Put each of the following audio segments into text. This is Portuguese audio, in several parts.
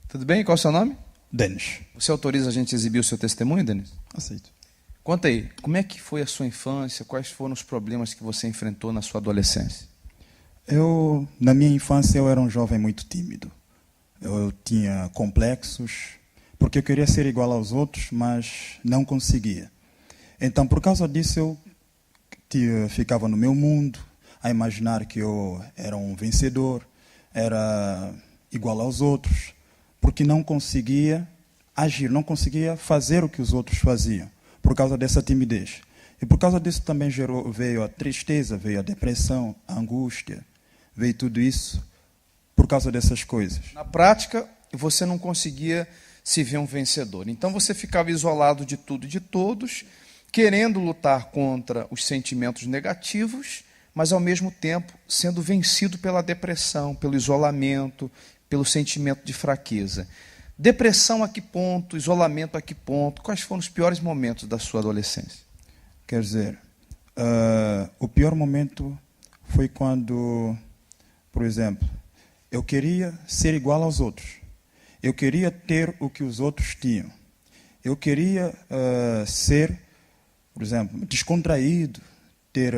Tudo bem? Qual é o seu nome? Denis. Você autoriza a gente a exibir o seu testemunho, Denis? Aceito. Conta aí, como é que foi a sua infância? Quais foram os problemas que você enfrentou na sua adolescência? Na minha infância, eu era um jovem muito tímido. Eu tinha complexos, porque eu queria ser igual aos outros, mas não conseguia. Então, por causa disso, eu ficava no meu mundo, a imaginar que eu era um vencedor, era igual aos outros, porque não conseguia agir, não conseguia fazer o que os outros faziam, por causa dessa timidez. E por causa disso também veio a tristeza, veio a depressão, a angústia, veio tudo isso por causa dessas coisas. Na prática, você não conseguia se ver um vencedor. Então você ficava isolado de tudo e de todos, querendo lutar contra os sentimentos negativos, mas ao mesmo tempo sendo vencido pela depressão, pelo isolamento, pelo sentimento de fraqueza. Depressão a que ponto? Isolamento a que ponto? Quais foram os piores momentos da sua adolescência? Quer dizer, o pior momento foi quando, por exemplo, eu queria ser igual aos outros. Eu queria ter o que os outros tinham. Eu queria ser, por exemplo, descontraído, ter,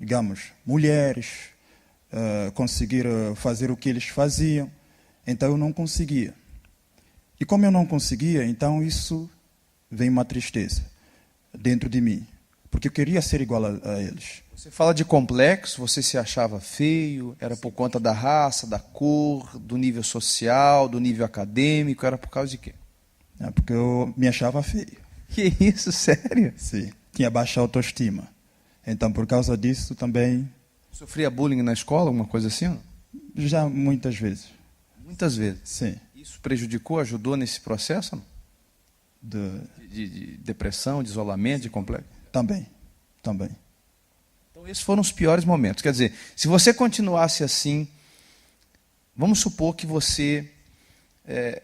digamos, mulheres, conseguir fazer o que eles faziam. Então eu não conseguia. E como eu não conseguia, então isso veio uma tristeza dentro de mim, porque eu queria ser igual a eles. Você fala de complexo, você se achava feio, era por conta da raça, da cor, do nível social, do nível acadêmico, era por causa de quê? É porque eu me achava feio. Que isso, sério? Sim, tinha baixa autoestima. Então, por causa disso, também... Sofria bullying na escola, alguma coisa assim? Já muitas vezes. Muitas vezes? Sim. Isso prejudicou, ajudou nesse processo? Não? De depressão, de isolamento, de complexo? Também. Então, esses foram os piores momentos. Quer dizer, se você continuasse assim, vamos supor que você,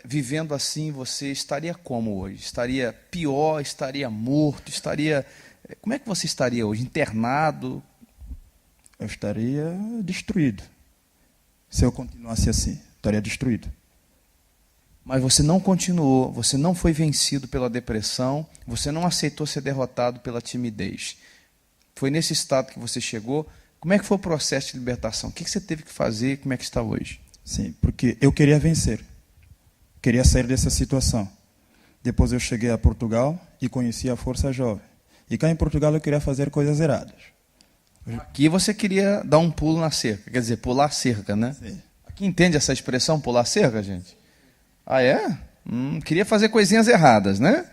vivendo assim, você estaria como hoje? Estaria pior, estaria morto, estaria... Como é que você estaria hoje? Internado? Eu estaria destruído. Se eu continuasse assim, estaria destruído. Mas você não continuou, você não foi vencido pela depressão, você não aceitou ser derrotado pela timidez. Foi nesse estado que você chegou. Como é que foi o processo de libertação? O que você teve que fazer? Como é que está hoje? Sim, porque eu queria vencer. Queria sair dessa situação. Depois eu cheguei a Portugal e conheci a Força Jovem. E cá em Portugal eu queria fazer coisas erradas. Aqui você queria dar um pulo na cerca, quer dizer, pular cerca, né? Sim. Aqui entende essa expressão, pular cerca, gente? Ah, é? Queria fazer coisinhas erradas, né?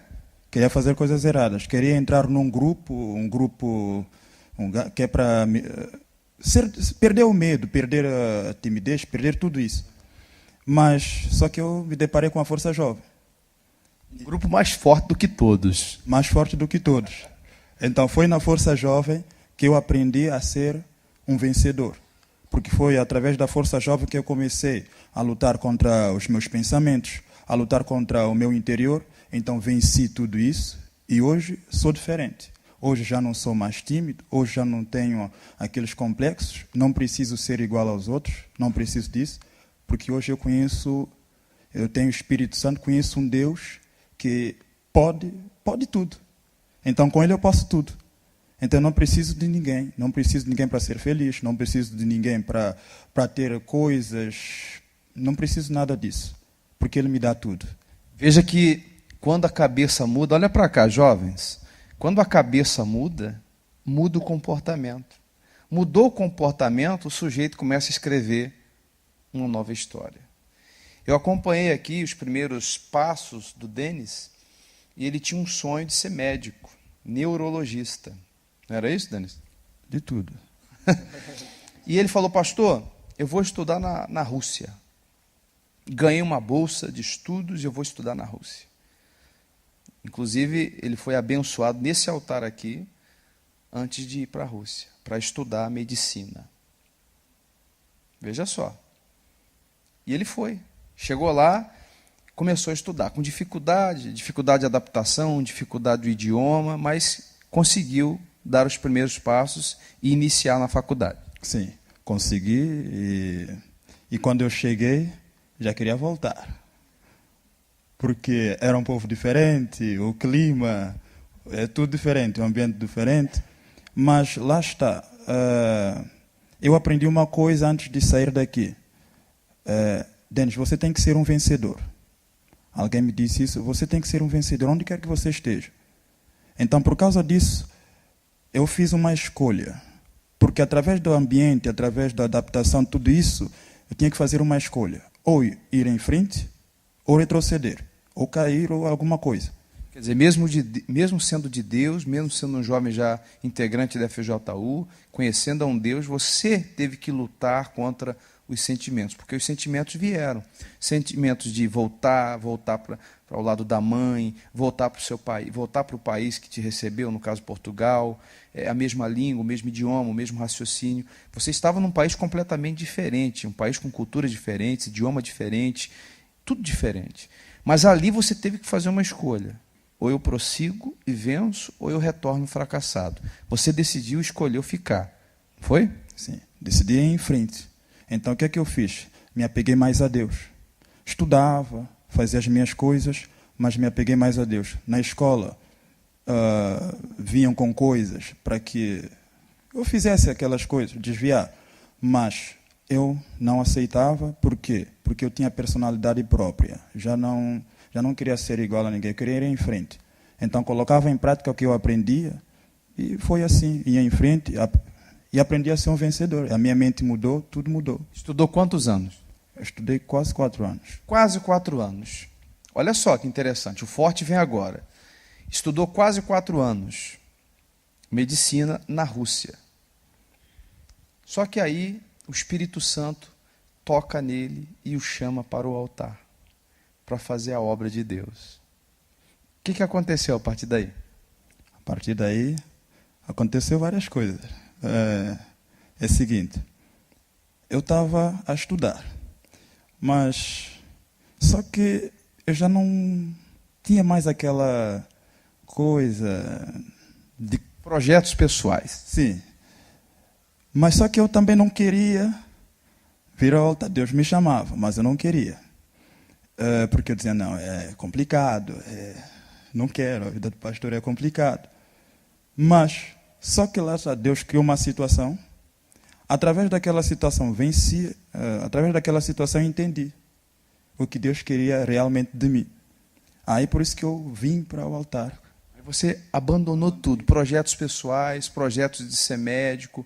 Queria fazer coisas erradas. Queria entrar num grupo que é para perder o medo, perder a timidez, perder tudo isso. Mas só que eu me deparei com a Força Jovem. Um grupo mais forte do que todos. Mais forte do que todos. Então foi na Força Jovem que eu aprendi a ser um vencedor. Porque foi através da Força Jovem que eu comecei a lutar contra os meus pensamentos, a lutar contra o meu interior. Então venci tudo isso e hoje sou diferente. Hoje já não sou mais tímido, hoje já não tenho aqueles complexos, não preciso ser igual aos outros, não preciso disso, porque hoje eu tenho o Espírito Santo, conheço um Deus que pode tudo. Então com Ele eu posso tudo. Então eu não preciso de ninguém para ser feliz, não preciso de ninguém para ter coisas, não preciso nada disso, porque Ele me dá tudo. Veja que quando a cabeça muda, olha para cá, jovens, quando a cabeça muda, muda o comportamento. Mudou o comportamento, o sujeito começa a escrever uma nova história. Eu acompanhei aqui os primeiros passos do Denis, e ele tinha um sonho de ser médico, neurologista. Não era isso, Denis? De tudo. E ele falou, pastor, eu vou estudar na Rússia. Ganhei uma bolsa de estudos e eu vou estudar na Rússia. Inclusive, ele foi abençoado nesse altar aqui, antes de ir para a Rússia, para estudar medicina. Veja só. E ele foi. Chegou lá, começou a estudar, com dificuldade de adaptação, dificuldade do idioma, mas conseguiu dar os primeiros passos e iniciar na faculdade. Sim, consegui e quando eu cheguei, já queria voltar. porque era um povo diferente, o clima, é tudo diferente, o ambiente diferente. Mas lá está. Eu aprendi uma coisa antes de sair daqui. Denis, você tem que ser um vencedor. Alguém me disse isso. Você tem que ser um vencedor, onde quer que você esteja. Então, por causa disso, eu fiz uma escolha. Porque através do ambiente, através da adaptação, tudo isso, eu tinha que fazer uma escolha. Ou ir em frente, ou retroceder. Ou cair, ou alguma coisa. Quer dizer, mesmo sendo de Deus, mesmo sendo um jovem já integrante da FJU, conhecendo a um Deus, você teve que lutar contra os sentimentos, porque os sentimentos vieram. Sentimentos de voltar para o lado da mãe, voltar para o seu país, voltar para o país que te recebeu, no caso Portugal, a mesma língua, o mesmo idioma, o mesmo raciocínio. Você estava num país completamente diferente, um país com culturas diferentes, idioma diferente, tudo diferente. Mas ali você teve que fazer uma escolha. Ou eu prossigo e venço, ou eu retorno fracassado. Você decidiu, escolheu ficar. Foi? Sim, decidi ir em frente. Então, o que é que eu fiz? Me apeguei mais a Deus. Estudava, fazia as minhas coisas, mas me apeguei mais a Deus. Na escola, vinham com coisas para que eu fizesse aquelas coisas, desviar. Mas eu não aceitava. Por quê? Porque eu tinha personalidade própria. Já não queria ser igual a ninguém, eu queria ir em frente. Então, colocava em prática o que eu aprendia, e foi assim, ia em frente, e aprendi a ser um vencedor. A minha mente mudou, tudo mudou. Estudou quantos anos? Eu estudei quase 4 anos. Quase 4 anos. Olha só que interessante, o forte vem agora. Estudou quase 4 anos, medicina na Rússia. Só que aí o Espírito Santo toca nele e o chama para o altar, para fazer a obra de Deus. O que aconteceu a partir daí? A partir daí, aconteceu várias coisas. É o seguinte, eu estava a estudar, mas só que eu já não tinha mais aquela coisa de projetos pessoais. Sim, mas só que eu também não queria vir ao altar. Deus me chamava, mas eu não queria. Porque eu dizia, não, é complicado, não quero, a vida do pastor é complicado. Mas, só que lá Deus criou uma situação, através daquela situação venci, através daquela situação eu entendi o que Deus queria realmente de mim. Aí por isso que eu vim para o altar. Você abandonou tudo, projetos pessoais, projetos de ser médico,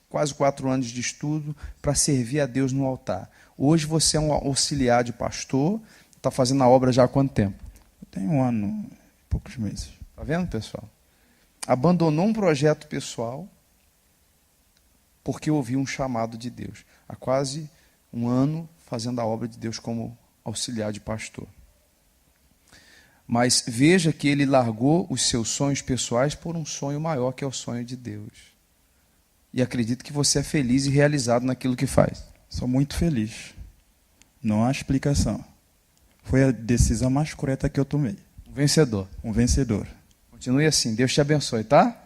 quase 4 anos de estudo, para servir a Deus no altar. Hoje você é um auxiliar de pastor, está fazendo a obra já há quanto tempo? Tem 1 ano e poucos meses. Está vendo, pessoal? Abandonou um projeto pessoal porque ouviu um chamado de Deus. Há quase 1 ano fazendo a obra de Deus como auxiliar de pastor. Mas veja que ele largou os seus sonhos pessoais por um sonho maior, que é o sonho de Deus. E acredito que você é feliz e realizado naquilo que faz. Sou muito feliz. Não há explicação. Foi a decisão mais correta que eu tomei. Um vencedor. Um vencedor. Continue assim. Deus te abençoe, tá?